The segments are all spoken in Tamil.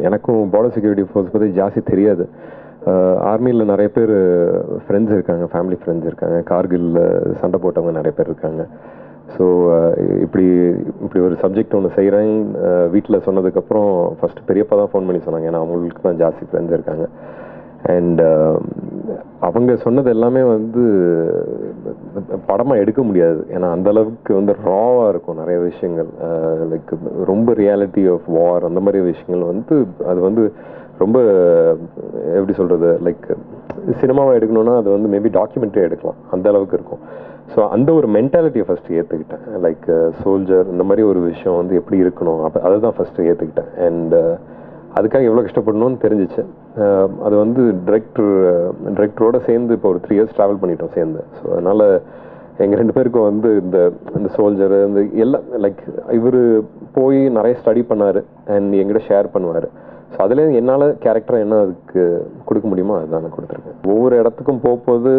எனக்கும் பார்டர் செக்யூரிட்டி ஃபோர்ஸ் பற்றி ஜாஸ்தி தெரியாது. ஆர்மியில் நிறைய பேர் ஃப்ரெண்ட்ஸ் இருக்காங்க, ஃபேமிலி ஃப்ரெண்ட்ஸ் இருக்காங்க, கார்கில்ல சண்டை போட்டவங்க நிறைய பேர் இருக்காங்க. ஸோ இப்படி ஒரு சப்ஜெக்ட் ஒன்று செய்கிறேன் வீட்டில் சொன்னதுக்கப்புறம் ஃபஸ்ட்டு பெரியப்பா தான் ஃபோன் பண்ணி சொன்னாங்க. ஏன்னா அவங்களுக்கு தான் ஜாஸ்தி ஃப்ரெண்ட்ஸ் இருக்காங்க. அண்ட் அவங்க சொன்னது எல்லாமே வந்து படமாக எடுக்க முடியாது. ஏன்னா அந்தளவுக்கு வந்து ராவாக இருக்கும் நிறைய விஷயங்கள். லைக் ரொம்ப ரியாலிட்டி ஆஃப் வார் அந்த மாதிரி விஷயங்கள் வந்து அது வந்து ரொம்ப எப்படி சொல்கிறது, லைக் சினிமாவை எடுக்கணும்னா அது வந்து மேபி டாக்குமெண்ட்ரி எடுக்கலாம், அந்த அளவுக்கு இருக்கும். ஸோ அந்த ஒரு மென்டாலிட்டியை ஃபஸ்ட்டு ஏற்றுக்கிட்டேன். லைக் சோல்ஜர் இந்த மாதிரி ஒரு விஷயம் வந்து எப்படி இருக்கணும், அப்போ அதை தான் ஃபஸ்ட்டு ஏற்றுக்கிட்டேன். அண்ட் அதுக்காக எவ்வளோ கஷ்டப்படணும்னு தெரிஞ்சிச்சு. அது வந்து டிரெக்டரோட சேர்ந்து இப்போ ஒரு 3 years ட்ராவல் பண்ணிட்டோம் சேர்ந்து. ஸோ அதனால் எங்கள் 2 பேருக்கும் வந்து இந்த சோல்ஜரு இந்த எல்லாம் லைக் இவர் போய் நிறைய ஸ்டடி பண்ணார் அண்ட் எங்கிட்ட ஷேர் பண்ணுவார். ஸோ அதுலேயும் என்னால் கேரக்டராக என்ன அதுக்கு கொடுக்க முடியுமோ அதுதான் நான் கொடுத்துருக்கேன். ஒவ்வொரு இடத்துக்கும் போகும்போது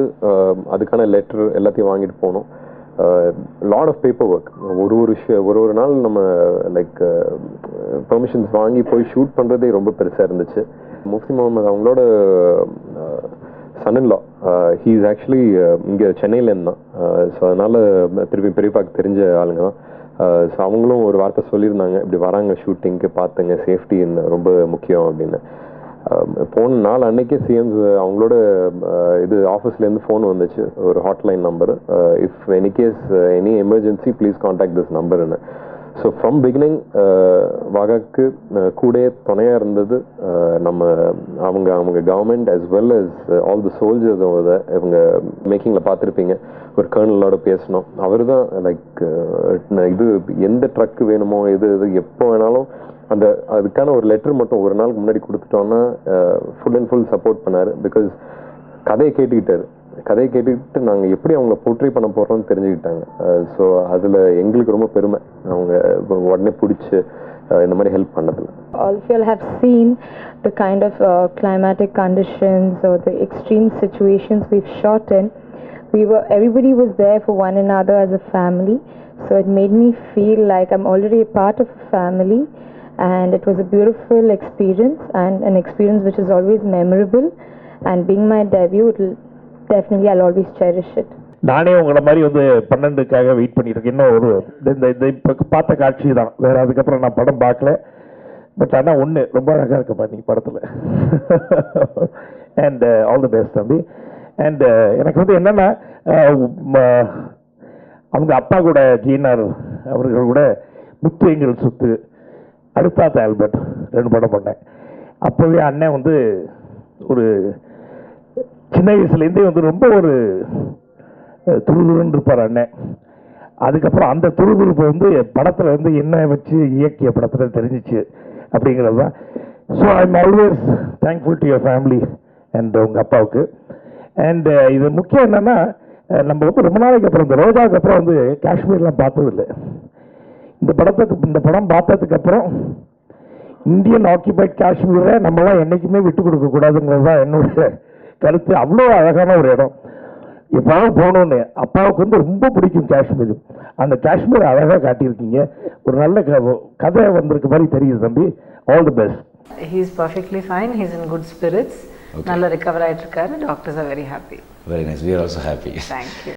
அதுக்கான லெட்ரு எல்லாத்தையும் வாங்கிட்டு போகணும். Lot of paper work. ஒரு நாள் நம்ம லைக் பெர்மிஷன்ஸ் வாங்கி போய் ஷூட் பண்ணுறதே ரொம்ப பெருசாக இருந்துச்சு. முஃப்தி முகமது அவங்களோட சன்-இன்-லா, ஹீ இஸ் ஆக்சுவலி இங்கே சென்னையிலேருந்து தான். ஸோ அதனால் திருப்பி பெரியப்பாக்கு தெரிஞ்ச ஆளுங்க தான். ஸோ அவங்களும் ஒரு வார்த்தை சொல்லியிருந்தாங்க, இப்படி வராங்க ஷூட்டிங்க்கு பார்த்துங்க, சேஃப்டி ரொம்ப முக்கியம் அப்படின்னு. போன நாள் அன்னைக்கே சிஎம்ஸ் அவங்களோட இது ஆஃபீஸ்லேருந்து ஃபோன் வந்துச்சு, ஒரு hotline number. If any case any emergency please contact this நம்பர்னு. ஸோ ஃப்ரம் பிகினிங் வாகாக்கு கூட துணையாக இருந்தது அவங்க government as well as all the soldiers. இவங்க மேக்கிங்கில் பார்த்துருப்பீங்க, ஒரு கர்னலோட பேசணும். அவர் தான் லைக் இது எந்த ட்ரக்கு வேணுமோ எது எப்போ வேணாலும் அதுக்கான ஒரு லெட்டர் மட்டும் ஒரு நாளுக்கு முன்னாடி கொடுத்துட்டோன்னா ஃபுல் அண்ட் ஃபுல் சப்போர்ட் பண்ணார். பிகாஸ் கதையை கேட்டுக்கிட்டு நாங்கள் எப்படி அவங்கள போர்ட்ரே பண்ண போகிறோம்னு தெரிஞ்சுக்கிட்டாங்க. ஸோ அதில் எங்களுக்கு ரொம்ப பெருமை, அவங்க உடனே பிடிச்சி இந்த மாதிரி ஹெல்ப் பண்ணதில்ல. All of you have seen the kind of climatic conditions or the extreme situations we've shot in. Everybody was there for one another as a family. So it made me feel like I'm already a part of a family. And it was a beautiful experience and an experience which is always memorable. And being my debut, definitely I'll always cherish it. நானே உங்களை மாதிரி வந்து 12க்காக வெயிட் பண்ணியிருக்கேன். இன்னும் ஒரு இந்த இப்போ பார்த்த காட்சி தான், வேறு அதுக்கப்புறம் நான் படம் பார்க்கல. பட் ஆனால் ஒன்று ரொம்ப அழகாக இருக்கப்பா நீங்கள் படத்தில். அண்ட் ஆல் தி பெஸ்ட் தம்பி. அண்ட் எனக்கு வந்து என்னென்னா அவங்க அப்பா கூட ஜீனார் அவர்கள் கூட முத்து எங்கள் சுத்து, அடுத்தாத்த ஆல்பர்ட் 2 படம் பண்ணேன். அப்போவே அண்ணன் வந்து ஒரு சின்ன வயசுலேருந்தே வந்து ரொம்ப ஒரு துருதுருன்னு இருப்பார் அண்ணன். அதுக்கப்புறம் அந்த துருதுருப்பு வந்து படத்தில் வந்து என்ன வச்சு இயக்கிய படத்தில் தெரிஞ்சிச்சு அப்படிங்கிறது தான். So I am always thankful to your family and உங்கள் அப்பாவுக்கு. அண்ட் இது முக்கியம் என்னென்னா, நம்ம வந்து ரொம்ப நாளைக்கு அப்புறம் இந்த ரோஜாவுக்கு அப்புறம் வந்து காஷ்மீர்லாம் பார்த்ததில்லை. இந்த படம் பார்த்ததுக்கப்புறம் இந்தியன் ஆக்கியபைட் காஷ்மீரை நம்மளாம் என்றைக்குமே விட்டு கொடுக்கக்கூடாதுங்கிறது தான் என்னோட கருத்து. அவ்வளோ அழகான ஒரு இடம், எப்போவும் போகணுன்னு. அப்பாவுக்கு வந்து ரொம்ப பிடிக்கும் காஷ்மீர். அந்த காஷ்மீர் அழகாக காட்டியிருக்கீங்க. ஒரு நல்ல கதை வந்திருக்க மாதிரி தெரியுது தம்பி. All the best. He is perfectly fine. He is in good spirits. நல்ல recover ஆயிட்டு இருக்காரு. Doctors are very happy. Very nice. We are also happy. Thank you.